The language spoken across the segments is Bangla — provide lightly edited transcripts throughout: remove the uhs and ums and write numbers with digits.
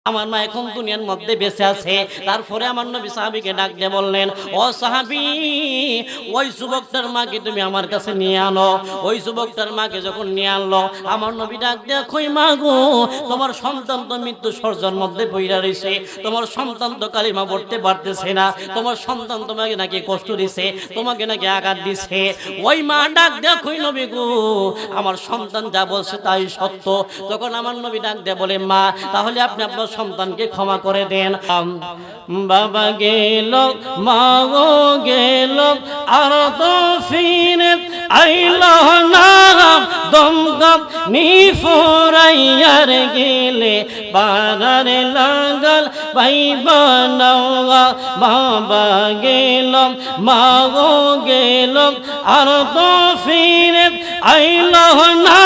আমার মা এখন দুনিয়ার মধ্যে বেঁচে আছে। তারপরে আমার নবী সাহাবীকে ডাক দিয়ে বললেন, ও সাহাবী, ওই যুবকটার মাকে তুমি আমার কাছে নিয়ে আনো। ওই যুবকটার মাকে যখন নিয়ে আনলো, আমার নবী ডাক দিয়ে কই, মা গো, তোমার সন্তান তো মৃত্যু সর্জন মধ্যে পইরা রইছে, তোমার সন্তান তো কালিমা পড়তে পারতেছে না, তোমার সন্তান তোমাকে নাকি কষ্ট দিছে, তোমাকে নাকি আঘাত দিছে। ওই মা ডাক দিয়ে কই, নবী গো, আমার সন্তান যা বলছে তাই সত্য। তখন আমার নবী ডাক দিয়ে বলে, মা, তাহলে আপনি আপনার সন্তানকে ক্ষমা করে দেন। বাবা গেল, মা গো গেল, আর তো ফিরে আইল না, দমদম নিফরাইয়ার গেলে বাগারে লাগাল পাইবা নওয়া। বাবা গেল, মা গো গেল, আর তো ফিরে আইল না,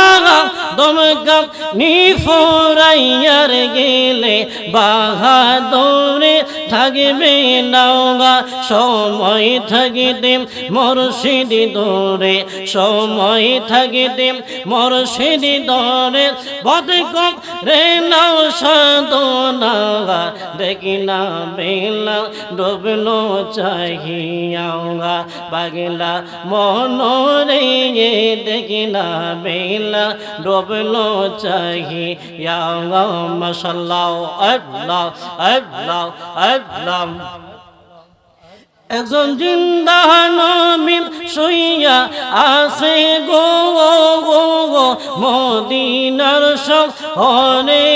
দমদম নিফরাইয়ার গেলে বাহাদুরে থাকবে নওয়া। সময় থাকিতে মুর্শিদি দরে, সময় থাকিতে মুর্শিদি দরে, বদকম রে নাও সাধনা, দেখি না বেলা ডুবলো চাহিয়া, পাগলা মনরে দেখি না বেলা ডুবলো চাহিয়া। মাশাআল্লাহ, আল্লাহ আল্লাহ আল্লাহ। একজন জিন্দা নবী শুইয়া আছে গো গো গো মদিনার শহরে,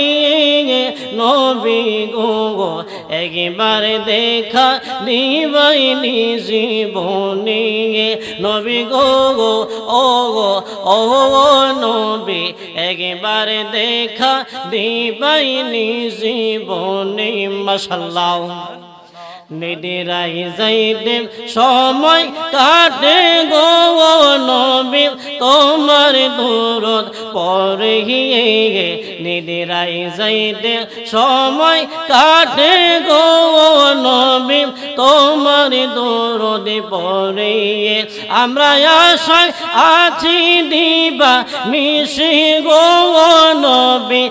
নবী গো গো একবার দেখা দিবাইনি জীবনে, নবী গো গো ও গো ও নবী একবার দেখা দিবাইনি জীবনে। মাশাআল্লাহ। নিদিরাই যাইতে সময় কাটে গো নবী, তোমার দূরত পরে গিয়ে, নিদিরাই যাইতে সময় কাটে গো নবী, তোমার দূরত পরে। আমরা আশায় আছি দিবা নিশি গো নবী,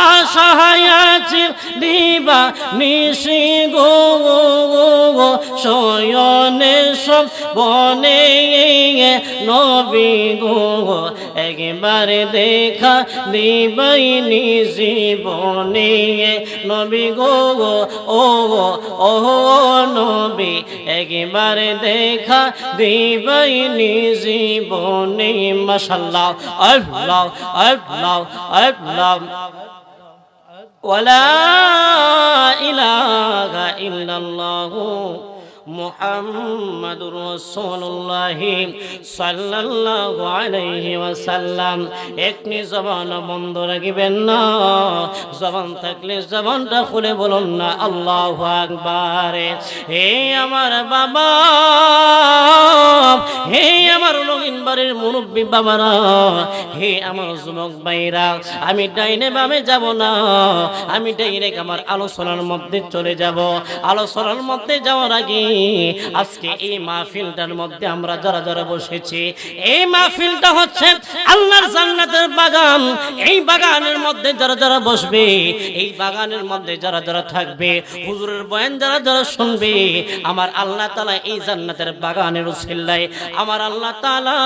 আশায় আছি দিবা নিশি গো শয়নে সব বনে, নবী গো একবার দেখা দিবাইনি জীবনে, নবী গো ও ও নবী একবার দেখা দিবাইনি জীবনে। মাশাআল্লাহ, আল্লাহ আল্লাহ আল্লাহ। ওয়ালা ইলাহা ইল্লাল্লাহু মুহাম্মাদুর রাসূলুল্লাহ সাল্লাল্লাহু আলাইহি ওয়াসাল্লাম। একনি জবান বন্ধ রাখবেন না, জবান থাকলে জবানটা খুলে বলুন না আল্লাহু আকবার। হে আমার বাবা, হে আমার রঙিন বাড়ির মুরব্বী বাবারা, হে আমার যুবক ভাইরা, আমি ডাইনে বামে যাব না, আমি ডাইরেক্ট আমার আলোচনার মধ্যে চলে যাব। আলোচনার মধ্যে যাওয়ার আগে আজকে এই মাহফিলটার মধ্যে আমরা যারা যারা বসেছি, এই মাহফিলটা হচ্ছে আল্লাহর জান্নাতের বাগান। এই বাগানের মধ্যে যারা যারা বসবে, এই বাগানের মধ্যে যারা যারা থাকবে, হুজুরের বয়ান যারা যারা শুনবে, আমার আল্লাহ তাআলা এই জান্নাতের বাগানের উসিলায় আমার আল্লাহ তাআলা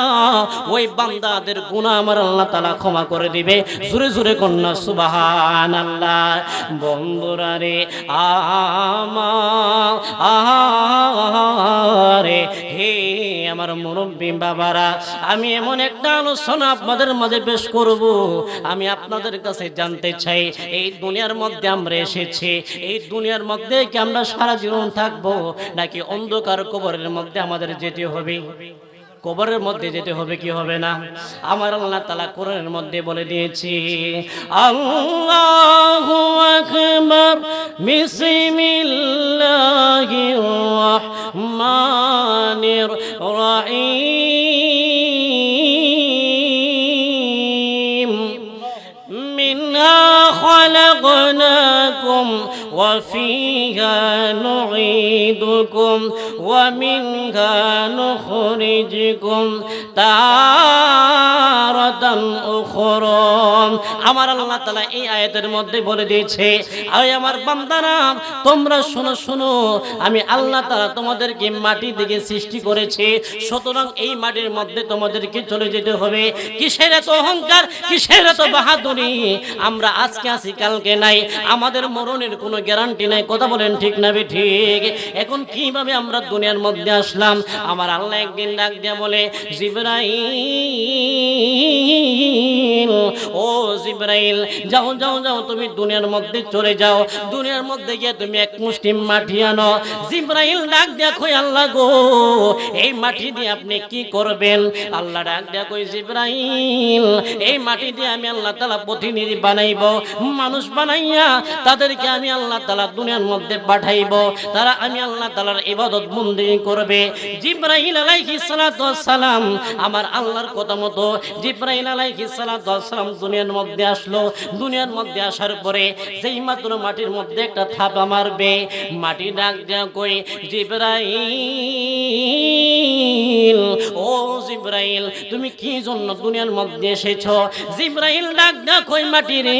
ওই বান্দাদের গুনাহ আমার আল্লাহ তাআলা ক্ষমা করে দিবে। জোরে জোরে কন্যা সুবহানাল্লাহ। বন্ধুরা রে আমারে, হে আমার মুরব্বী বাবারা, আমি এমন একটা আলোচনা আপনাদের মাঝে পেশ করব। আমি আপনাদের কাছে জানতে চাই, এই দুনিয়ার মধ্যে আমরা এসেছি, এই দুনিয়ার মধ্যে কি আমরা সারা জীবন থাকবো, নাকি অন্ধকার কবরের মধ্যে আমাদের যেতে হবে? কবরের মধ্যে যেতে হবে কি হবে না? আমার আল্লাহ তাআলা কোরআনের মধ্যে বলে দিয়েছি, আল্লাহু আকবার, বিসমিল্লাহির রাহমানির রাহিম, মিনহা খালাকনাকুম خلقناكم وفيها نعيدكم ومنها نخرجكم تارة أخرى আমার আল্লাহ তাআলা এই আয়াতের মধ্যে বলে দিয়েছে, আয় আমার বান্দারা তোমরা শোনো শোনো, আমি আল্লাহ তাআলা তোমাদেরকে মাটি থেকে সৃষ্টি করেছি, সুতরাং এই মাটির মধ্যে তোমাদেরকে চলে যেতে হবে। কিসের এত অহংকার, কিসের এত বাহাদুরি? আমরা আজকে আছি কালকে নাই, আমাদের মরণের কোনো গ্যারান্টি নাই। কথা বলেন ঠিক না ঠিক? এখন কিভাবে আমরা দুনিয়ার মধ্যে আসলাম? আমার আল্লাহ একদিন ডাক দিয়ে বলে, জিবরাইল, ও জিবরাইল, যাও যাও যাও, তুমি দুনিয়ার মধ্যে চলে যাও, দুনিয়ার মধ্যে গিয়ে তুমি এক মুষ্টি মাটি আনো। জিবরাইল ডাক দিয়া কই, আল্লাহ গো, এই মাটি দিয়ে আপনি কি করবেন? আল্লাহ ডাক দিয়া কই, জিবরাইল, এই মাটি দিয়ে আমি আল্লাহ তাআলা প্রতিনিধি বানাইব, মানুষ বানাইয়া তাদেরকে আমি আল্লাহ তাআলা দুনিয়ার মধ্যে পাঠাইব, তারা আমি আল্লাহ তাআলার ইবাদত বন্দেগি করবে। জিবরাইল আলাইহিস সালাতু ওয়াস সালাম আমার আল্লাহর কথা মতো জিবরাইল আলাইহিস সালাতু ওয়াস সালাম দুনিয়ার মধ্যে আসলো। দুনিয়ার মধ্যে আসার পরে যেই মাত্র মাটির মধ্যে একটা থাপা মারবে, মাটি ডাক দেয়া কই, জিবরাইল, ও জিবরাইল, তুমি কি জন্য দুনিয়ার মধ্যে এসেছো? জিবরাইল ডাক দেয়া কই, মাটি রে,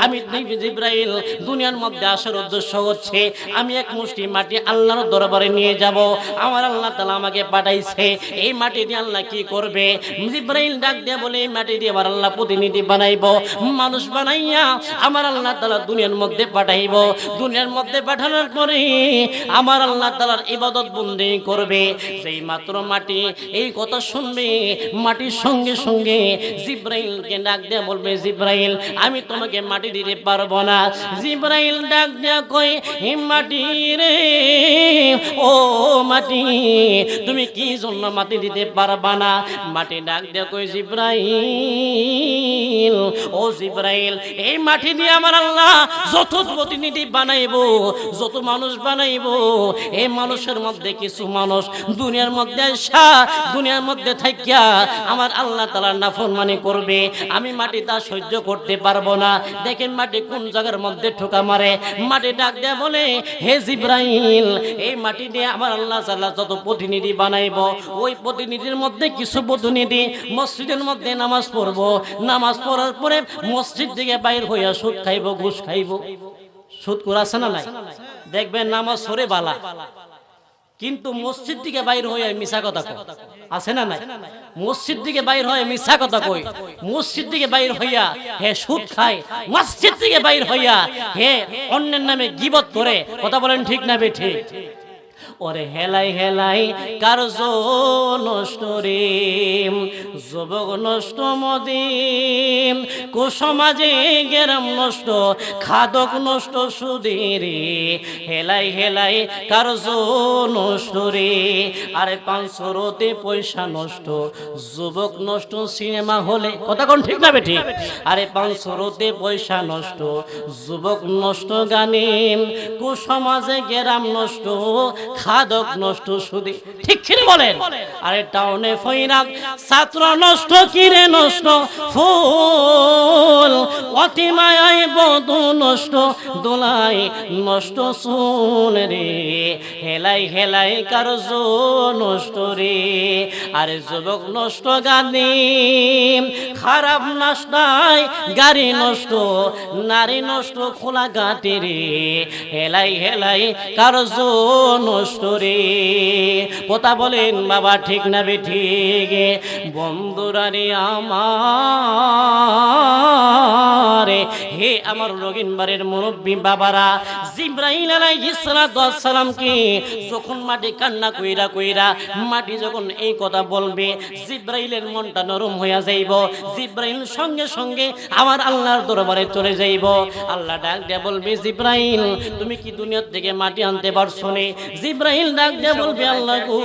আমি জিবরাইল দুনিয়ার মধ্যে আসার উদ্দেশ্য হচ্ছে আমি এক মুষ্টি মাটি আল্লাহর দরবারে নিয়ে যাব। আমার আল্লাহ তাআলা আমাকে পাঠাইছে, এই মাটি দিয়ে আল্লাহ কি করবে? জিবরাইল ডাক দিয়ে বলে, এই মাটি দিয়ে আমার আল্লাহ প্রতিনিধি বানাইব, মানুষ বানাইয়া আমার আল্লাহ তাআলা দুনিয়ার মধ্যে পাঠাইব। দুনিয়ার মধ্যে পাঠানোর পরে আমার আল্লাহ তাআলার ইবাদত বন্দেগি করবে। সেই মাত্র মাটি এই কথা শুনবে, মাটির সঙ্গে সঙ্গে জিবরাইলকে ডাক দিয়ে বলবে, জিবরাইল, আমি তোমাকে মাটি দিতে পারবো না। জিবরাইল ডাক দিয়ে কই, হে মাটি রে, ও মাটি, তুমি কি জন্য মাটি দিতে পারবা না? মাটি ডাক দিয়ে কই, জিবরাইল, ও জিবরাইল, এই মাটি দিয়ে আমার আল্লাহ যত প্রতিনিধি বানাইবো, যত মানুষ বানাইবো, এই মানুষের মধ্যে কিছু মানুষ দুনিয়ার মধ্যে আসা, দুনিয়ার মধ্যে থাকিয়া আমার আল্লাহ তাআলার নাফরমানি করবে, আমি মাটি তা সহ্য করতে পারবো না। দেখেন মাটি কোন জায়গার মধ্যে ঠোকা মারে। মাটি ডাক দেয়া বলে, হে জিবরাইল, এই মাটি দিয়ে আমার আল্লাহ তাআলা যত প্রতিনিধি বানাইবো, ওই প্রতিনিধির মধ্যে কিছু প্রতিনিধি মসজিদের মধ্যে নামাজ পড়বো, নামাজ পড়ার পরে মসজিদ থেকে বাইর হইয়া সুদ খাইবো, ঘুষ খাইবো। সুদ করে আছে না নাই? দেখবেন নামাজ পড়ে বালা, কিন্তু মসজিদ থেকে বাইর হইয়া মিছা কথা কয়, আছে না নাই? মসজিদ থেকে বাইর হয়ে মিছা কথা কই, মসজিদ থেকে বাইর হইয়া হে সুদ খায়, মসজিদ থেকে বাইর হইয়া হে অন্যের নামে গীবত করে। কথা বলেন ঠিক না বেঠিক? ওরে হেলাই হেলাই কার্য নষ্ট রে, যুবক নষ্ট মদিম, কুসমাজে গেরাম নষ্ট, খাদক নষ্ট সুদের, হেলাই হেলাই কার্য নষ্ট রে। আরে 500 পয়সা নষ্ট, যুবক নষ্ট সিনেমা হলে। কথা কোন ঠিক না বেঠিক? আরে 500 পয়সা নষ্ট, যুবক নষ্ট গানে, কুসমাজে গেরাম নষ্ট, খাদক নষ্ট সুদে। ঠিক কি বলেন? আরে টাউনে ফইরাম ছাত্র নষ্ট, কিরে নষ্ট ফুল, অতি মায়ায় বধূ নষ্ট, দোলাই নষ্ট চুল রে, হেলাই হেলাই কার্য নষ্ট রে। আরে যুবক নষ্ট গানে, খারাপ নাস্তায় গাড়ি নষ্ট, নারী নষ্ট খোলা গাটে রে, হেলাই হেলাই কার্য নষ্ট রে। কথা বলেন বাবা ঠিক না বেঠিক? বন্ধুরা রে আমার, হে আমার রগিনবাড়ির মুরব্বী বাবারা, জিবরাইল আলাইহিস সালাতু ওয়াস সালামকে যখন মাটি কান্না কইরা কইরা মাটি যখন এই কথা বলবে, জিবরাইলের মনটা নরম হইয়া যাইব। জিবরাইল সঙ্গে সঙ্গে আমার আল্লাহর দরবারে চলে যাইব। আল্লাহ ডাক দিয়ে বলবে, জিবরাইল, তুমি কি দুনিয়া থেকে মাটি আনতে পারছো নে? জিবরাইল ডাক দিয়ে বলবে, আল্লাহ গো,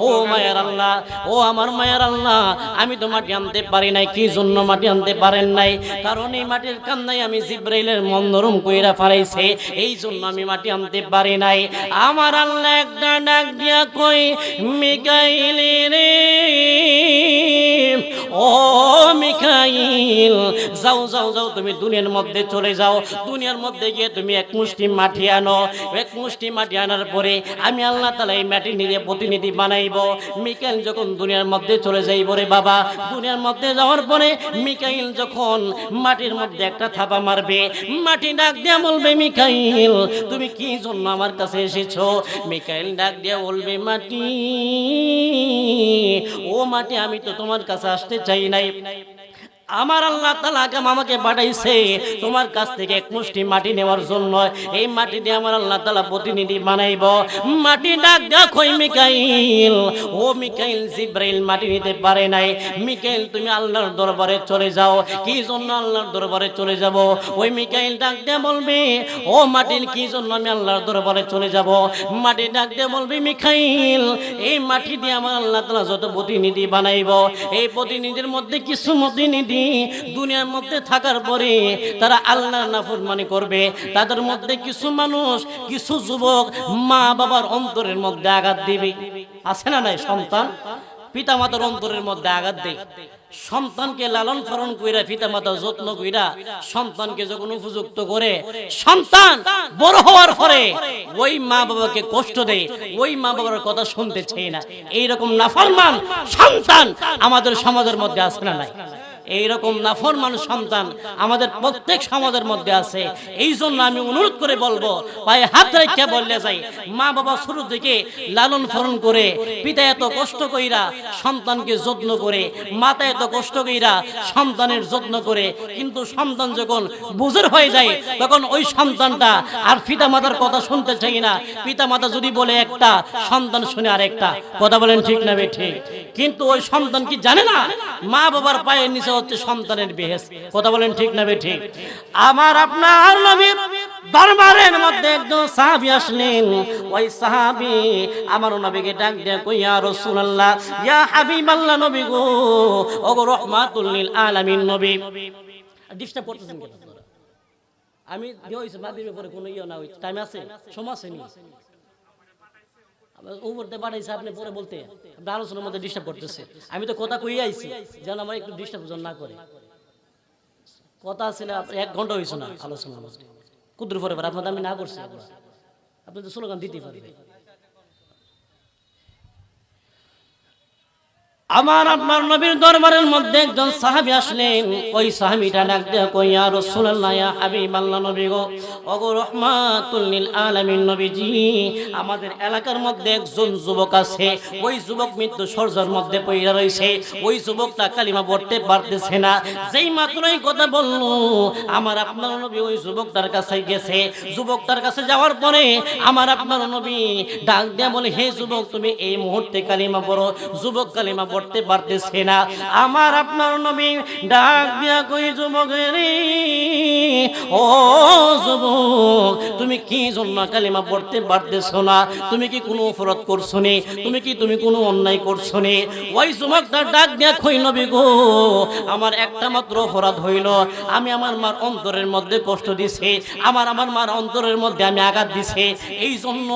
ও মায়ের আল্লাহ, ও আমার মায়ের আল্লাহ, আমি তো মাটি আনতে পারি নাই। কি জন্য মাটি আনতে পারেন নাই? কারণ এই মাটির কান্নায় আমি জিবরাইলের মন নরম কইরা ফেলাইছে, এই জন্য আমি মাটি আনতে পারি নাই। আমার আল্লাহ একটা ডাক দিয়া কই, মিকাইল রে, ও ও মিকাইল যাও যাও যাও তুমি দুনিয়ার মধ্যে চলে যাও, দুনিয়ার মধ্যে গিয়ে তুমি এক মুষ্টি মাটি আনো, এক মুষ্টি মাটি আনার পরে আমি আল্লাহ তাআলা এই মাটি নিয়ে প্রতিনিধি বানাইব। মিকাইল যখন দুনিয়ার মধ্যে চলে যাইব রে বাবা, দুনিয়ার মধ্যে যাওয়ার পরে মিকাইল যখন মাটির মধ্যে একটা থাপা মারবে, মাটি ডাক দিয়ে বলবে মিকাইল তুমি কি জন্য আমার কাছে এসেছো? মিকাইল ডাক দিয়ে বলবে মাটি, ও মাটি আমি তো তোমার কাছে আসতে চাই নাই, আমার আল্লাহ তাআলা আমাকে পাঠাইছে তোমার কাছ থেকে এক মুষ্টি মাটি নেওয়ার জন্য। এই মাটি দিয়ে আমার আল্লাহ তাআলা প্রতিনিধি বানাইব। মাটি ডাক দেখো মিকাইল, ও মিকাইল জিব্রাইল মাটি নিতে পারে নাই। মিকাইল তুমি আল্লাহর দরবারে চলে যাও। কি জন্য আল্লাহর দরবারে চলে যাব? ওই মিকাইল ডাক দিয়ে বলবে ও মাটির কি জন্য আমি আল্লাহর দরবারে চলে যাব? মাটি ডাক দিয়ে বলবে মিকাইল এই মাটি দিয়ে আমার আল্লাহ তাআলা যত প্রতিনিধি বানাইব, এই প্রতিনিধির মধ্যে কিছু প্রতিনিধি দুনিয়ার মধ্যে থাকার পরে তারা আল্লাহর নাফরমানি করবে। তাদের মধ্যে কিছু মানুষ, কিছু যুবক মা বাবার অন্তরের মধ্যে আঘাত দিবে। আছে না নাই? সন্তান পিতা মাতার অন্তরের মধ্যে আঘাত দেয়। সন্তানকে লালন পালন কইরা পিতা মাতা যত্ন কইরা সন্তানকে যখন উপযুক্ত করে সন্তান বড় হওয়ার পরে ওই মা বাবাকে কষ্ট দেয়, ওই মা বাবার কথা শুনতে চায় না। এইরকম নাফরমান সন্তান আমাদের সমাজের মধ্যে আছে না নাই? এইরকম নাফরমান সন্তান আমাদের প্রত্যেক সমাজের মধ্যে আছে। এই জন্য আমি অনুরোধ করে বলবো, পায়ে হাত রেখে বললে যাই, মা বাবা শুরু থেকে লালন পালন করে, পিতা এত কষ্ট কইরা সন্তানকে যত্ন করে, মাতা এত কষ্ট কইরা সন্তানের যত্ন করে, কিন্তু সন্তান যখন বুঝর হয়ে যায় তখন ওই সন্তানটা আর পিতা মাতার কথা শুনতে চাই না। পিতা মাতা যদি বলে একটা, সন্তান শুনে আরেকটা। কথা বলেন ঠিক না ঠিক? কিন্তু ওই সন্তান কি জানে না মা বাবার পায়ের নিচে হচ্ছে সন্তানের বেহেশত? কথা বলেন ঠিক না ঠিক? আমার আপনার নবীর দরবারের মধ্যে একজন সাহাবী আসলেন। ওই সাহাবী আমার নবীকে ডাক দিয়ে কই ইয়া রাসূলুল্লাহ, ইয়া হাবিবাল্লাহ, নবী গো, ওগো রাহমাতুল লিল আলামিন নবী। ডিস্টার্ব করতেছেন কেন? আমি দিয়েছি মাগরিবের পরে কোনো ইয়া না হই, টাইম আছে, সময় আছে নি? উপরতে পাঠাইছে আপনি পরে বলতে, আপনি আলোচনার মধ্যে ডিস্টার্ব করতেছে। আমি তো কথা কই আইছি যেন আমার একটু ডিস্টার্ব না করে। কথা ছিল 1 ঘন্টা হয়েছে না আলোচনার মধ্যে, কুদুর পরে আপনাদের আমি না করছি, আপনি তো স্লোগান দিতে পারবেন। আমার আপনার নবীর দরবারের মধ্যে একজন সাহাবী আসলেন। ওই সাহাবীটা ডাক দিয়ে কই ইয়া রাসূলুল্লাহ, ইয়া হাবিবাল্লাহ, নবী গো, ওগো রাহমাতুল লিল আলামিন নবীজি, আমাদের এলাকার মধ্যে একজন যুবক আছে। ওই যুবক মৃত্যু সরজার মধ্যে পড়ে রইছে। ওই যুবকটা কালিমা পড়তে পারতেছে না। যেই মাত্রই কথা বলল আমার আপনার নবী ওই যুবকটার কাছে গেছে। যুবকটার কাছে যাওয়ার পরে আমার আপনার নবী ডাক দিয়ে বলে, হে যুবক, তুমি এই মুহূর্তে কালিমা পড়ো। যুবক কালিমা পড়তে পারতেছে না। আমার আপনার নবী ডাক দিয়া কই, যুবক রে, ও যুবক, তুমি কি জন্য কালিমা পড়তে পারতেছো না? তুমি কি কোনো অপরাধ করছো নি? তুমি কোনো অন্যায় করছো নি? ওই যুবকটা ডাক দিয়া কই, নবী গো, আমার একটা মাত্র অপরাধ হইল, আমি আমার মার অন্তরের মধ্যে কষ্ট দিছি, আমার মার অন্তরের মধ্যে আমি আঘাত দিছি। এই জন্য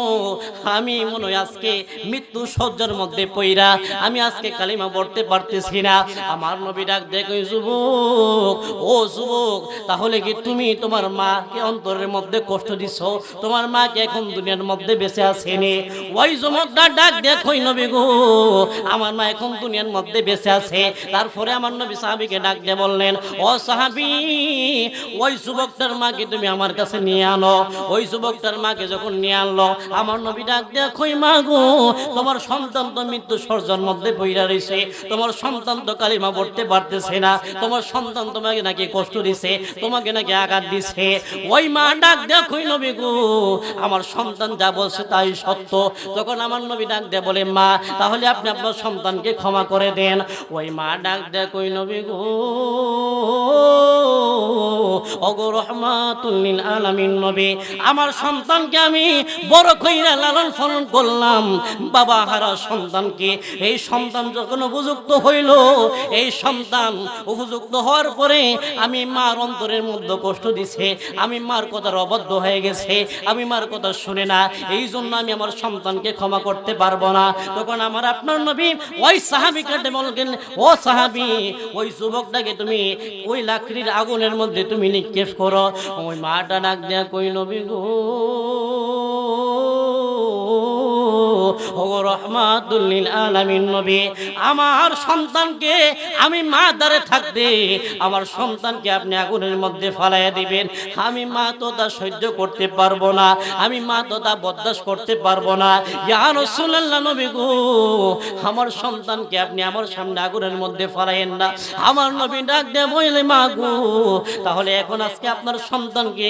আমি মনে হয় আজকে মৃত্যু শয্যার মধ্যে পইরা আমি আজকে কালিমা পড়তে পারতেছি না। আমার নবী ডাক দেখো, যুবক, ও যুবক, তাহলে কি তুমি তোমার মাকে অন্তরের মধ্যে কষ্ট দিছো? তোমার মা কি এখন দুনিয়ার মধ্যে বেঁচে আছে নি? ওই যুবকটা ডাক দেখো, নবী গো, আমার মা এখন দুনিয়ার মধ্যে বেঁচে আছে। তারপরে আমার নবী সাহাবীকে ডাক দিয়ে বললেন, ও সাহাবী, ওই যুবকটার মাকে তুমি আমার কাছে নিয়ে আনো। ওই যুবকটার মাকে যখন নিয়ে আনলো, আমার নবী ডাক দেখো, মা গো, তোমার সন্তান তো মৃত্যু সরজার মধ্যে পইরা রইছে, তোমার সন্তান তো কালিমা পড়তে পারতেছে না, তোমার সন্তান তোমাকে নাকি কষ্ট দিছে, তোমাকে নাকি আঘাত দিছে। ওই মা ডাক দেখো, নবী গো, আমার সন্তান যা বলছে তাই সত্য। তখন আমার নবী ডাক দিয়ে বলে, মা, তাহলে আপনি আপনার সন্তানকে ক্ষমা করে দেন। ওই মা ডাক দেখো, নবী গো, ওগো রাহমাতুল লিল আলামিন নবী, আমার সন্তানকে আমি বড় কইরা লালন পালন করলাম। বাবা হারা সন্তানকে, এই সন্তান যখন যখন উপযুক্ত হইল, এই সন্তান উপযুক্ত হওয়ার পরে আমি মার অন্তরের মধ্যে কষ্ট দিছে, আমি মার কথার অবাধ্য হয়ে গেছে, আমি মার কথা শুনে না, এই জন্য আমি আমার সন্তানকে ক্ষমা করতে পারবো না। তখন আমার আপনার নবী ওই সাহাবীকে বললেন, ও সাহাবী, ওই যুবকটাকে তুমি ওই লাকড়ির আগুনের মধ্যে তুমি নিক্ষেপ করো। ওই মাটা ডাক দেয়া কই, নবী গো, ওগো রহমাতুল লিল আলামিন নবী, আমার সন্তানকে আমি মা দ্বারে থাকতে আমার সন্তানকে আপনি আগুনের মধ্যে ফালাইয়া দিবেন, আমি মা তো তা সহ্য করতে পারবো না, আমি মা তো তা বরদাস্ত করতে পারবো না। ইয়া রাসূলুল্লাহ নবী গো, আমার সন্তানকে আপনি আমার সামনে আগুনের মধ্যে ফালাইয়েন না। আমার নবী ডাক দিয়ে বলে, মা গো, তাহলে এখন আজকে আপনার সন্তানকে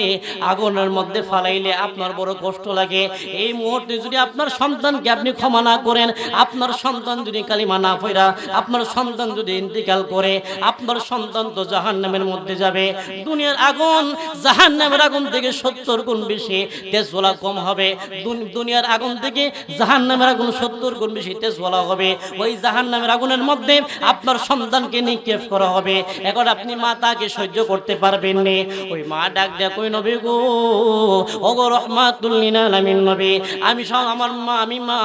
আগুনের মধ্যে ফালাইলে আপনার বড় কষ্ট লাগে, এই মুহূর্তে যদি আপনার সন্তানকে আপনি ক্ষমা না করেন, আপনার সন্তান যদি কালিমা না পড়া, আপনার সন্তান যদি ইন্তিকাল করে, আপনার সন্তান তো জাহান্নামের মধ্যে যাবে। দুনিয়ার আগুন জাহান্নামের আগুন থেকে 70 গুণ বেশি তেজওয়ালা কম হবে, দুনিয়ার আগুন থেকে জাহান্নামের আগুন 70 গুণ বেশি তেজওয়ালা হবে। ওই জাহান্নামের আগুনের মধ্যে আপনার সন্তানকে নিক্ষেপ করা হবে। এখন আপনি মা তাকে সহ্য করতে পারবেন না। ওই মা ডাক দেয়া কই, নবী গো, ওগো রহমাতুল লিল আলামিন নবী, আমি মা,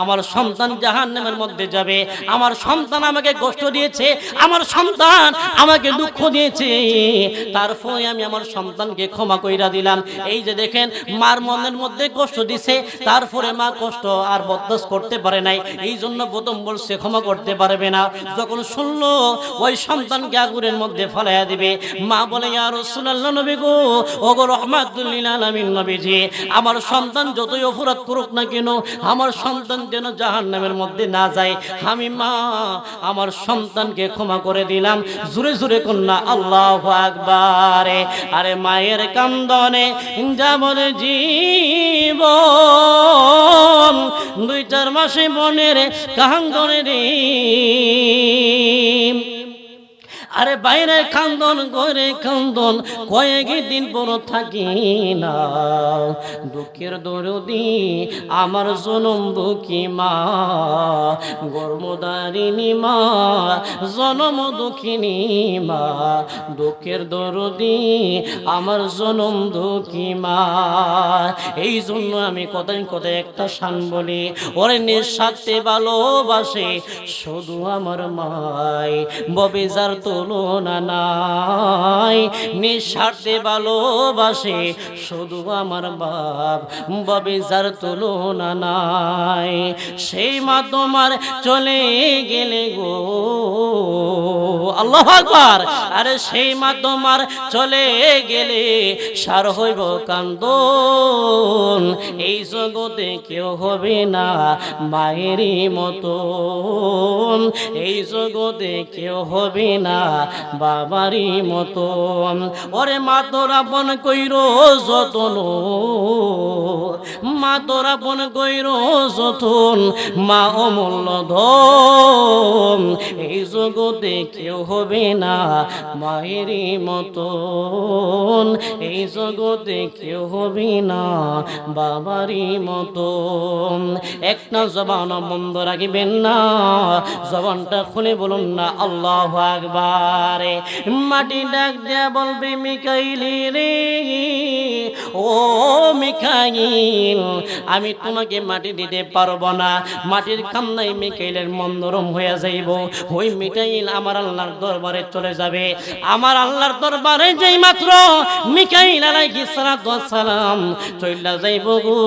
আমার সন্তান জাহান্নামের মধ্যে যাবে, আমার সন্তান আমাকে কষ্ট দিয়েছে, আমার সন্তান আমাকে দুঃখ দিয়েছে, তারপরে আমি আমার সন্তানকে ক্ষমা কইরা দিলাম। এই যে দেখেন, মার মনের মধ্যে কষ্ট দিছে, তারপরে মা কষ্ট আর বরদাস্ত করতে পারে নাই, এই জন্য প্রথম বলছে ক্ষমা করতে পারবে না। যখন শুনলো ওই সন্তানকে আগুনের মধ্যে ফেলাইয়া দিবে, মা বলে, ইয়া রাসূলুল্লাহ নবী গো, ওগো রহমাতুল লিল আলামিন নবীজি, আমার সন্তান যতই অপরাধ করুক না কেন, আমার সন্তান যেন জাহান্নামের মধ্যে না যায়, আমি মা আমার সন্তানকে ক্ষমা করে দিলাম। জোরে জোরে কন্যা আল্লাহু আকবার। আরে মায়ের কান্দনে যাবর জীবন, 2-4 মাসে মনের কান্দনে রে, আরে বাইরে কান্দন করে কান্দন কয়েকদিন পর থাকি না, দুঃখের দরদি আমার জনম দুঃখী মা, গর্ভধারিণী মা, জনম দুঃখিনী মা, দুঃখের দরদি আমার জনম দুঃখী মা। এই জন্য আমি কথায় কথায় একটা শান বলি, ওরে নিঃস্বার্থে ভালোবাসে শুধু আমার মাই, ববে যার তুলনা নাই, নিঃস্বার্থে ভালোবাসে শুধু আমার বাপ, ববে যার তুলনা নাই। সেই মা তোমার চলে গেলে গো, আল্লাহু আকবার, আরে সেই মা তোমার চলে গেলে সার হইব কান্দন, এই জগতে কেউ হবে না মায়েরই মতন, এই জগতে কেউ হবে না বাবারই মতন। ওরে মা তোরা বন কইরো যতন, মা তোরা বন কইরো যতন, মা অমূল্য ধন, এই জগতে কেউ হবে না মায়েরই মতন, এই জগতে কেউ হবে না বাবারই মতন। একটা জবান বন্ধ রাখবেন না, জবানটা খুলে বলুন না আল্লাহু আকবার। মাটি ডাক দেয়া বলবে, মিকাইল রে, ও মিকাইল, আমি তোমাকে মাটি দিতে পারবো না। মাটির কান্নায় মিকাইলের মন নরম হয়ে যাইব। ওই মিকাইল আমার আল্লাহর দরবারে চলে যাবে। আমার আল্লাহর দরবারে যেই মাত্র মিকাইল আলাইহিস সালাতু ওয়াস সালাম চইলা যাইব গো,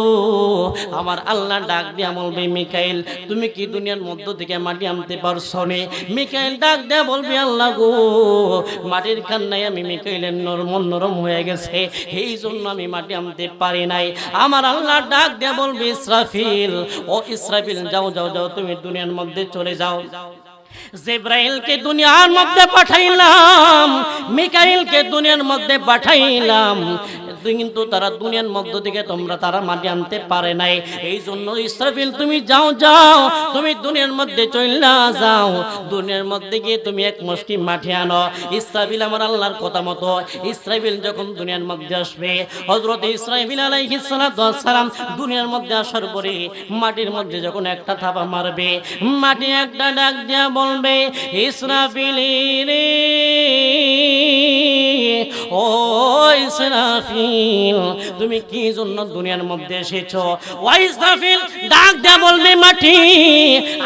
আমার আল্লাহ ডাক দিয়া বলবে, মিকাইল তুমি কি দুনিয়ার মধ্য থেকে মাটি আনতে পারছো নে? মিকাইল ডাক দেয়া বলবে, আল্লাহ গো, মাটির কান্নায় আমি মিকাইলের মন নরম হয়ে গেছে, এই জন্য আমি মাটি আনতে পারি নাই। আমার আল্লাহ ডাক দেয়া বলবে, ইসরাফিল, ও ইসরাফিল, যাও যাও যাও, তুমি দুনিয়ার মধ্যে চলে যাও। জিব্রাইলকে দুনিয়ার মধ্যে পাঠাইলাম, মিকাইলকে দুনিয়ার মধ্যে পাঠাইলাম। কিন্তু তারা দুনিয়ার মধ্য থেকে তারা মাটি আনতে পারে নাই। এই জন্য ইসরাফিল তুমি যাও যাও, তুমি দুনিয়ার মধ্যে চইলা যাও, দুনিয়ার মধ্যে গিয়ে তুমি এক মুষ্টি মাটি আনো। ইসরাফিল আমার আল্লাহর কথা মতো ইসরাফিল যখন দুনিয়ার মধ্যে আসবে, হযরত ইসরাফিল আলাইহিস সালাতু ওয়াস সালাম দুনিয়ার মধ্যে আসার পরে মাটির মধ্যে যখন একটা থাপা মারবে, মাটি একটা ডাক দিয়া বলবে, ইসরাফিল রে ও ইসরাফিল, তুমি কি জন্য দুনিয়ার মধ্যে এসেছো? ও ইসরাফিল ডাক দিয়া বলবে, মাটি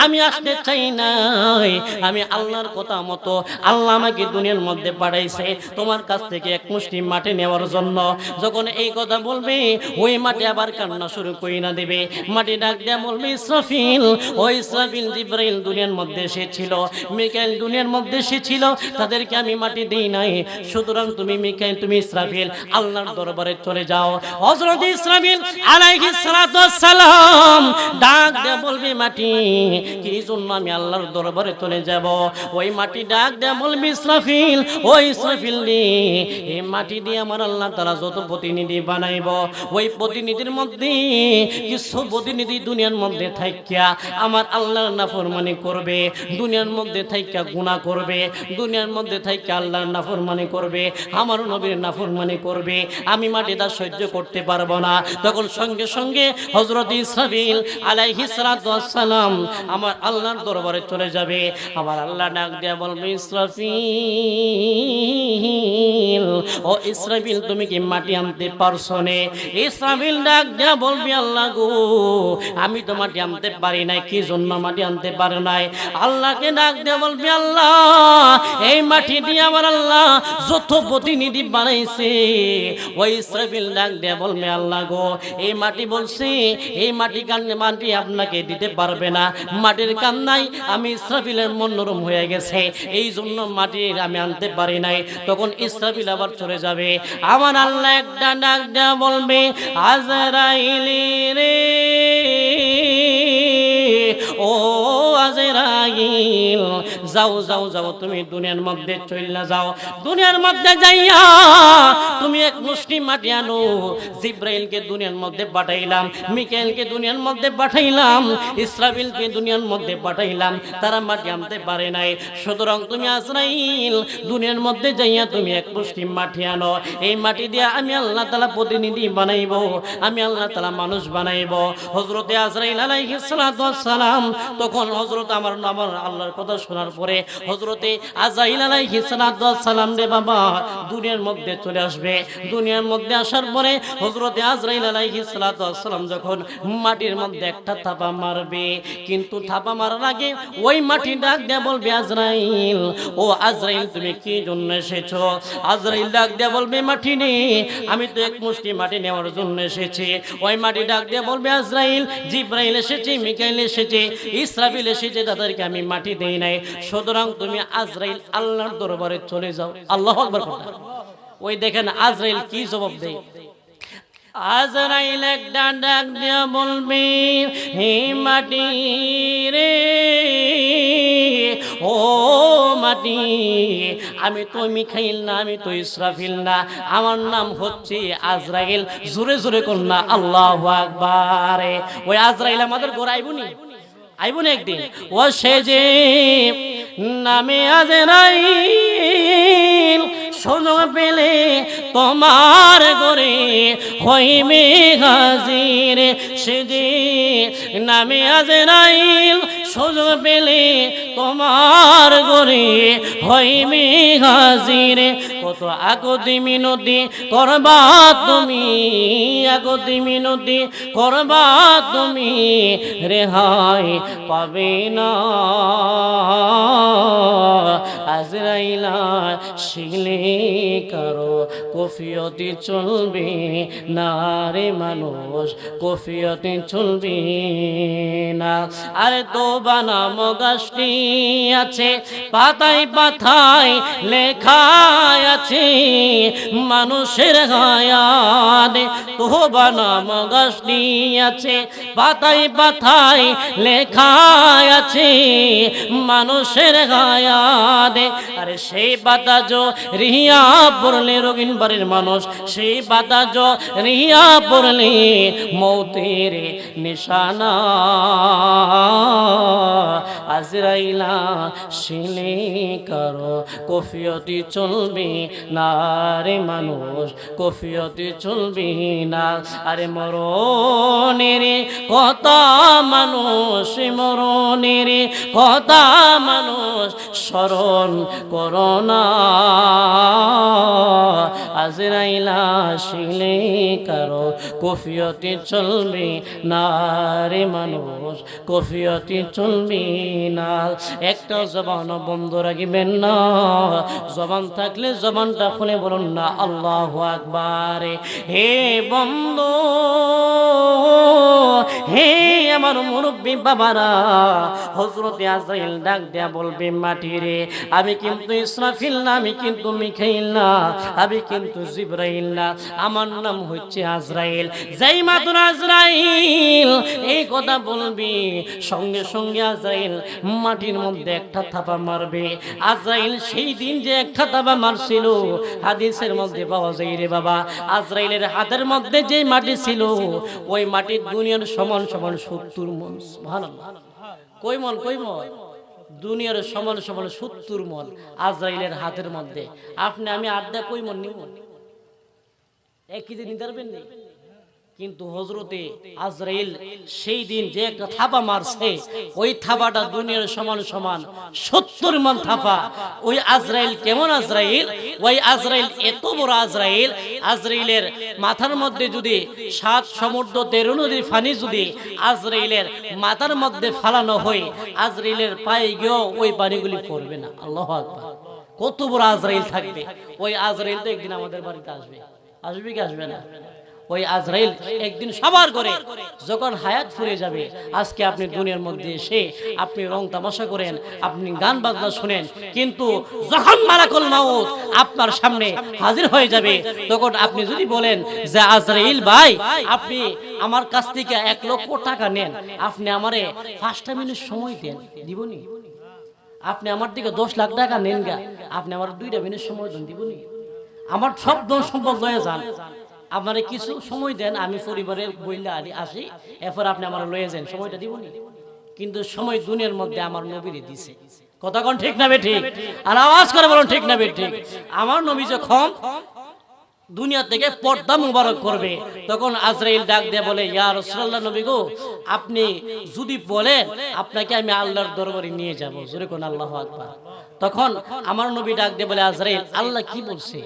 আমি আসতে চাই নাই, আমি আল্লাহর কথা মতো আল্লাহ আমাকে দুনিয়ার মধ্যে পাঠাইছে তোমার কাছ থেকে এক মুষ্টি মাটি নেওয়ার জন্য। যখন এই কথা বলবে, ওই মাটি আবার কান্না শুরু করে না দেবে। মাটি ডাক দিয়া বলবে, ইসরাফিল ও ইসরাফিল, জিবরাইল দুনিয়ার মধ্যে এসেছিল, মিকাইল দুনিয়ার মধ্যে এসেছিল, তাদেরকে আমি মাটি দেই নাই, সুতরাং তুমি মিকাইল তুমি ইসরাফিল আল্লাহর দরবারে চলে যাও। হযরত ইসরাফিল আলাইহিস সালাতু ওয়াস সালাম ডাক দিয়া বলবে, মাটি কি জন্য আমি আল্লাহর দরবারে চলে যাব? ওই মাটি ডাক দিয়া বলবে, ইসরাফিল ও ইসরাফিল রে, এই মাটি দিয়ে আমার আল্লাহ তাআলা যত প্রতিনিধি বানাইব, ওই প্রতিনিধির মধ্যে কিছু প্রতিনিধি দুনিয়ার মধ্যে থাইকা আমার আল্লাহর নাফরমানি করবে, দুনিয়ার মধ্যে থাইকা গুনাহ করবে, দুনিয়ার মধ্যে থাইকা আল্লাহর নাফরমানি করবে, আমার নবীর নাফরমানি করবে, আমি মাটিটা সহ্য করতে পারবো না। তখন সঙ্গে সঙ্গে হযরত ইসরাফিল আলাইহিস সালাতু ওয়াস সালাম আমার আল্লাহর দরবারে চলে যাবে। আমার আল্লাহ ডাক দিয়া বলবে, ইসরাফিল ও ইসরাফিল, তুমি কি মাটি আনতে পারছো নে? ইসরাফিল ডাক দিয়া বলবে, আল্লাহ গো, আমি তো মাটি আনতে পারি নাই। কি জন্য মাটি আনতে পারে নাই? আল্লাহকে ডাক দিয়া বলবে, আল্লাহ এই মাটি দিয়ে আমার আল্লাহ যত প্রতিনিধি বানাইছে। ওই ইসরাফিল ডাক দিয়া বলবে, আল্লাহ গো, এই মাটি বলছে এই মাটি মাটি আপনাকে দিতে পারবে না, মাটির কান্নাই আমি ইসরাফিলের মন নরম হয়ে গেছে, এই জন্য মাটি আমি আনতে পারি নাই। তখন ইসরাফিল আবার চলে যাবে। আমার আল্লাহ একটা ডাক দেয়া বলবে, আজরাইল রে ও আজরাইল, যাও যাও যাও, তুমি দুনিয়ার মধ্যে চইলা যাও, দুনিয়ার মধ্যে যাইয়া তুমি এক মুষ্টি মাটি আনো। জিবরাইলকে দুনিয়ার মধ্যে পাঠাইলাম, মিকাইলকে দুনিয়ার মধ্যে পাঠাইলাম, ইসরাফিলকে দুনিয়ার মধ্যে পাঠাইলাম, তারা মাটি আনতে পারে নাই। সুতরাং তুমি আজরাইল দুনিয়ার মধ্যে যাইয়া তুমি এক মুষ্টি মাটি আনো। এই মাটি দিয়ে আমি আল্লাহ তাআলা প্রতিনিধি বানাইব, আমি আল্লাহ তাআলা মানুষ বানাইব। হযরতে আজরাইল আলাইহিস সালাতু ওয়াস সালাম তখন হযরত আমার আল্লাহর কথা শোনার পরে হযরতে আজরাইল আলাইহিস সালাতু ওয়াস সালাম রে বাবা দুনিয়ার মধ্যে চলে আসবে। দুনিয়ার মধ্যে আসার পরে হযরতে আজরাইল আলাইহিস সালাতু ওয়াস সালাম যখন মাটির মধ্যে একটা থাপা মারবে, কিন্তু থাপা মারার আগে ওই মাটি ডাক দিয়ে বলবে, আজরাইল ও আজরাইল, তুমি কি জন্য এসেছো? আজরাইল ডাক দিয়ে বলবে, মাটি নে, আমি তো এক মুষ্টি মাটি নেওয়ার জন্য এসেছি। ওই মাটি ডাক দিয়ে বলবে, আজরাইল, জিবরাইল এসেছে, মিকাইল এসেছে, ইসরাফিল এসেছে, তাদেরকে আমি মাটি দেই নাই, সুতরাং তুমি আজরাইল আল্লাহর দরবারে চলে যাও। আল্লাহু আকবার। ওই দেখেন আজরাইল কি জবাব দেয়। আজরাইল একটা ডাক দিয়া বলবে, হে মাটি রে ও মাটি, আমি তো মিকাইল না, আমি তো ইসরাফিল না, আমার নাম হচ্ছে আজরাইল। জোরে জোরে কন্যা আল্লাহু আকবার। ওই আজরাইল আমাদের ঘরে আইবনি, আইবনি একদিন। ও সে যে নামে আজরাইল সুযোগ পেলে তোমার ঘরে হইবে হাজির, সে যে নামে আজরাইল সুযোগ পেলে তোমার ঘরে হইবে হাজির। কত আগতি মিনতি করবা তুমি, আগতি মিনতি করবা তুমি, রেহাই পাবে না। আজরাইলা শিলে কারো কফিয়তি চলবে না রে মানুষ, কফিয়তি চলবে না। আরে তো বানাম গাছটি আছে, পাতায় পাতায় লেখা আছে মানুষের হায়াত। তো বানাম গাছটি আছে, পাতায় পাতায় লেখা আছে মানুষের হায়াত। দে। আরে সেই বাতাজ রিয়া পড়লে রঙিন বাড়ির মানুষ, সেই বাতাজ রিয়া পড়লে মৌতের নিশানা। আজরাইলা শিলে কারো কফিয়তি চলবে না রে মানুষ, কফিয়তি চলবে না। আরে মরণের কথা মানুষ, মরণের কথা মানুষ স্মরণ করো না। আজরাইলা শিলে কারো কফিয়তি চলবে না রে মানুষ, কফিয়তি চলবে না। একটা জবান বন্ধ রাখবেন না, জবান থাকলে জবানটা খুলে বলুন না আল্লাহু আকবার। হে বন্ধু, হে আমার মুরব্বী বাবারা, হযরত আজরাইল ডাক দেয়া বলবে মাটি রে, আমি কিন্তু ইসরাফিল না, আমি কিন্তু মিকাইল না, আমি কিন্তু জিবরাইল না, আমার নাম হচ্ছে আজরাইল। যেই মাত্র আজরাইল এই কথা বলবি, সঙ্গে সঙ্গে আজরাইল মাটির মধ্যে একটা থাপা মারবে। আজরাইল সেই দিন যে একটা থাপা মারছিল হাদিসের মধ্যে পাওয়া যায় রে বাবা, আজরাইলের হাতের মধ্যে যে মাটি ছিল ওই মাটির দুনিয়ার সমান সমান 70 মণ। সুবহানাল্লাহ। কই মণ? কই মণ? দুনিয়ার সমান সমান 70 মণ আজরাইলের হাতের মধ্যে। আপনি আমি আড্ডা কই মণ নিব? 1 কেজি নিতে পারবেন না। কিন্তু হযরতে আজরাইল সেই দিন যে একটা থাপা মারছে, ওই থাপাটা দুনিয়ার সমান সমান 70 মণ থাপা। ওই আজরাইল কেমন আজরাইল? ওই আজরাইল এত বড় আজরাইল, আজরাইলের মাথার মধ্যে যদি 7 সমুদ্র 13 নদীর পানি যদি আজরাইলের মাথার মধ্যে ফালানো হয়, আজরাইলের পায়ে গিয়েও ওই পানিগুলি পড়বে না। আল্লাহু আকবার। কত বড় আজরাইল থাকবে। ওই আজরাইল তো একদিন আমাদের বাড়িতে আসবে। আসবে কি আসবে না? ওই আজরাইল একদিন সবার করে যখন হায়াত ফুরিয়ে যাবে, আজকে আপনি দুনিয়ার মধ্যে এসে আপনি রং তামাশা করেন, আপনি গান বাজনা শুনেন, কিন্তু যখন মালাকুল মাউত আপনার সামনে হাজির হয়ে যাবে, তখন আপনি যদি বলেন যে আজরাইল ভাই, আপনি আমার কাছ থেকে 1 লক্ষ টাকা নেন, আপনি আমারে 5টা মিনিট সময় দেন, দিবনি? আপনি আমার থেকে 10 লাখ টাকা নেন গা, আপনি আমার 2টা মিনিট সময় দেন, দিবনি? আমার সব ধন সম্পদ লয়ে যান, আমারে কিছু সময় দেন, আমি পরিবারের বইলা আসি, এরপর আপনি আমার লয়ে যান, সময়টা দিবনি? কিন্তু সময় দুনিয়ার মধ্যে আমার নবীরে দিছে। কথা কোন ঠিক না বেঠিক? আর আওয়াজ করে বলুন ঠিক না বেঠিক? আমার নবী যখন দুনিয়া থেকে পর্দা মুবারক করবে, তখন আজরাইল ডাক দিয়ে বলে, ইয়া রাসূলুল্লাহ, নবী গো, আপনি যদি বলেন আপনাকে আমি আল্লাহর দরবারে নিয়ে যাব। জোরে কোন আল্লাহু আকবার। তখন আমার নবী ডাক দিয়ে বলে, আজরাইল আল্লাহ কি বলছে?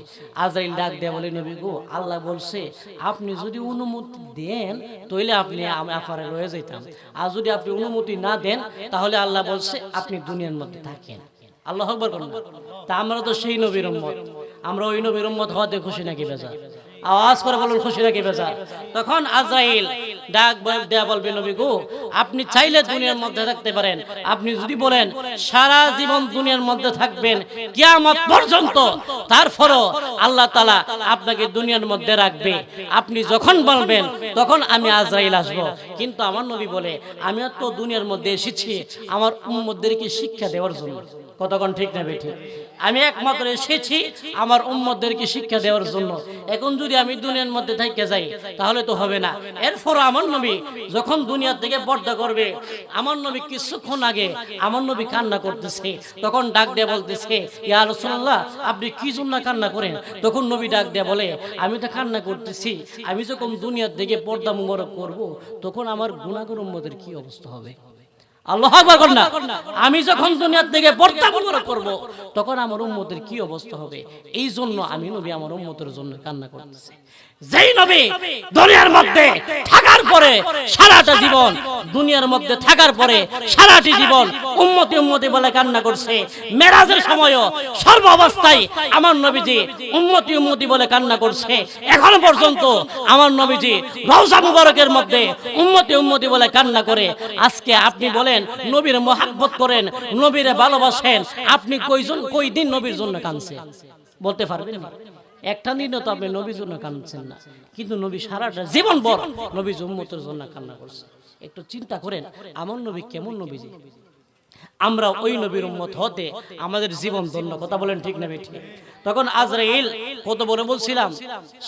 আজরাইল ডাক দিয়ে বলে, নবী গো, আল্লাহ বলছে আপনি যদি অনুমতি দেন তাহলে আপনি আপনারে রয়ে যাইতাম, আর যদি আপনি অনুমতি না দেন তাহলে আল্লাহ বলছে আপনি দুনিয়ার মধ্যে থাকেন। আল্লাহু আকবার বলুন। তা আমরা তো সেই নবীর উম্মত, আমরা ওই নবীর উম্মত হওয়াতে খুশি নাকি বেজার? আওয়াজ করে বলুন খুশি নাকি বেজার? তখন আজরাইল ডাক দেয়া বলবে, নবী গো, আপনি চাইলে দুনিয়ার মধ্যে থাকতে পারেন, আপনি যদি বলেন সারা জীবন দুনিয়ার মধ্যে থাকবেন কিয়ামত পর্যন্ত, তারপরও আল্লাহ তাআলা আপনাকে দুনিয়ার মধ্যে রাখবে। আপনি যখন বলবেন তখন আমি আজরাইল আসব। কিন্তু আমার নবী বলে, আমি তো দুনিয়ার মধ্যে এসেছি আমার উম্মতদেরকে শিক্ষা দেওয়ার জন্য। কতক্ষণ ঠিক না বেঠিক? আমি একমাত্র এসেছি আমার উম্মতদেরকে শিক্ষা দেওয়ার জন্য। এখন যদি আমি দুনিয়ার মধ্যে থেকে যাই তাহলে তো হবে না। এরপর আমার নবী যখন দুনিয়া থেকে পর্দা করবে, আমার নবী কিছুক্ষণ আগে আমার নবী কান্না করতেছে, তখন ডাক দিয়ে বলতেছে, ইয়া রাসূলুল্লাহ, আপনি কি জন্য কান্না করেন? তখন নবী ডাক দিয়ে বলে, আমি তো কান্না করতেছি, আমি যখন দুনিয়ার থেকে পর্দা মুবারক করব, তখন আমার গুনাহগার উম্মতের কি অবস্থা হবে? আল্লাহু আকবার কর না। আমি যখন দুনিয়া থেকে পর্দা মুবারক করব, তখন আমার উম্মতের কি অবস্থা হবে? এই জন্য আমি নবী আমার উম্মতের জন্য কান্না করতেছি। যেই নবী দুনিয়ার মধ্যে থাকার পরে সারাটা জীবন, দুনিয়ার মধ্যে থাকার পরে সারাটি জীবন উম্মতি উম্মতি বলে কান্না করছে, মেরাজের সময়ও সর্ব অবস্থায় আমার নবীজি উম্মতি উম্মতি বলে কান্না করছে। এখন পর্যন্ত আমার নবীজি রওজা মুবারকের মধ্যে উম্মতি উম্মতি বলে কান্না করে। আজকে আপনি বলেন নবীর মহব্বত করেন, নবীরে ভালোবাসেন, আপনি কই দিন নবীর জন্য কাঁদছেন বলতে পারবেন? একটা দিনও তো আপনি নবীর জন্য কাঁদছেন না, কিন্তু নবী সারাটা জীবন ভর নবীর উম্মতের জন্য কান্না করছে। একটু চিন্তা করেন আমার নবী কেমন নবীজি। আমরা ওই নবীর উম্মত হতে আমাদের জীবন ধন্য। কথা বলেন ঠিক না বেঠিক? তখন আজরাইল কত বড় বলছিলাম,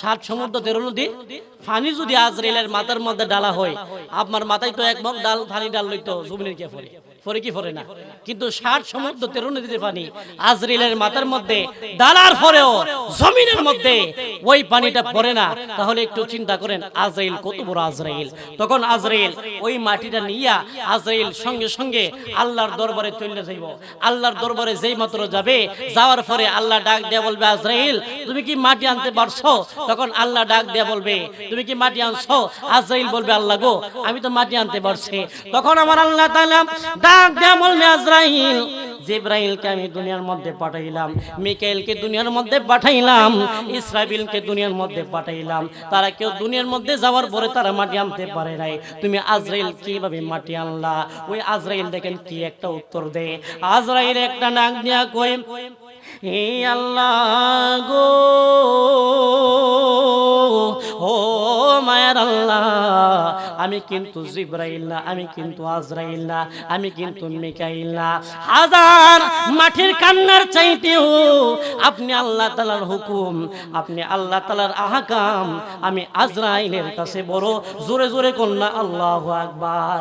7 সমুদ্র 13 নদী পানি যদি আজরাইলের মাথার মধ্যে ডালা হয়, আপনার মাথায় তো এক মগ ডাল পানি ডাল লইতো জমিনের কে পড়ে পরে কি পড়ে না? কিন্তু 7 সমুদ্র 13 নদীতে পানি আজরাইলের মাথার মধ্যে ডালার পরেও জমিনের মধ্যে ওই পানিটা পড়ে না, তাহলে একটু চিন্তা করেন আজরাইল কত বড় আজরাইল। তখন আজরাইল ওই মাটিটা নিয়া আজরাইল সঙ্গে সঙ্গে আল্লাহর দরবারে চলে যাইব। আল্লাহর দরবারে যেই মাত্র যাবে, যাওয়ার পরে আল্লাহ ডাক দিয়ে বলবে, আজরাইল তুমি কি মাটি আনতে পারছো? তখন আল্লাহ ডাক দিয়ে বলবে, তুমি কি মাটি আনছো? আজরাইল বলবে, আল্লাহ গো আমি তো মাটি আনতে পারছি। তখন আমার আল্লাহ তাআলা ডাক দিয়ে বলবে, আজরাইল জিবরাইলকে আমি দুনিয়ার মধ্যে পাঠাইলাম, মিকাইলকে দুনিয়ার মধ্যে পাঠাইলাম, ইসরাফিলকে দুনিয়ার মধ্যে পাঠাইলাম, তারা কেউ দুনিয়ার মধ্যে যাওয়ার পরে তারা মাটি আনতে পারে নাই, তুমি আজরাইল কিভাবে মাটি আনলা? ওই আজরাইল দেখেন কি একটা উত্তর দেয়। আজরাইল একটা ডাক দিয়া কই, হে আল্লাহ গো, ও মায়ার আল্লাহ, আমি কিন্তু জিবরাইল না, আমি কিন্তু আজরাইল না, আমি কিন্তু মিকাইল না। হাজার মাটির কান্নার চাইতেও আপনি আল্লাহ তাআলার হুকুম, আপনি আল্লাহ তাআলার আহকাম আমি আজরাইলের কাছে বড়। জোরে জোরে কন্যা আল্লাহু আকবার।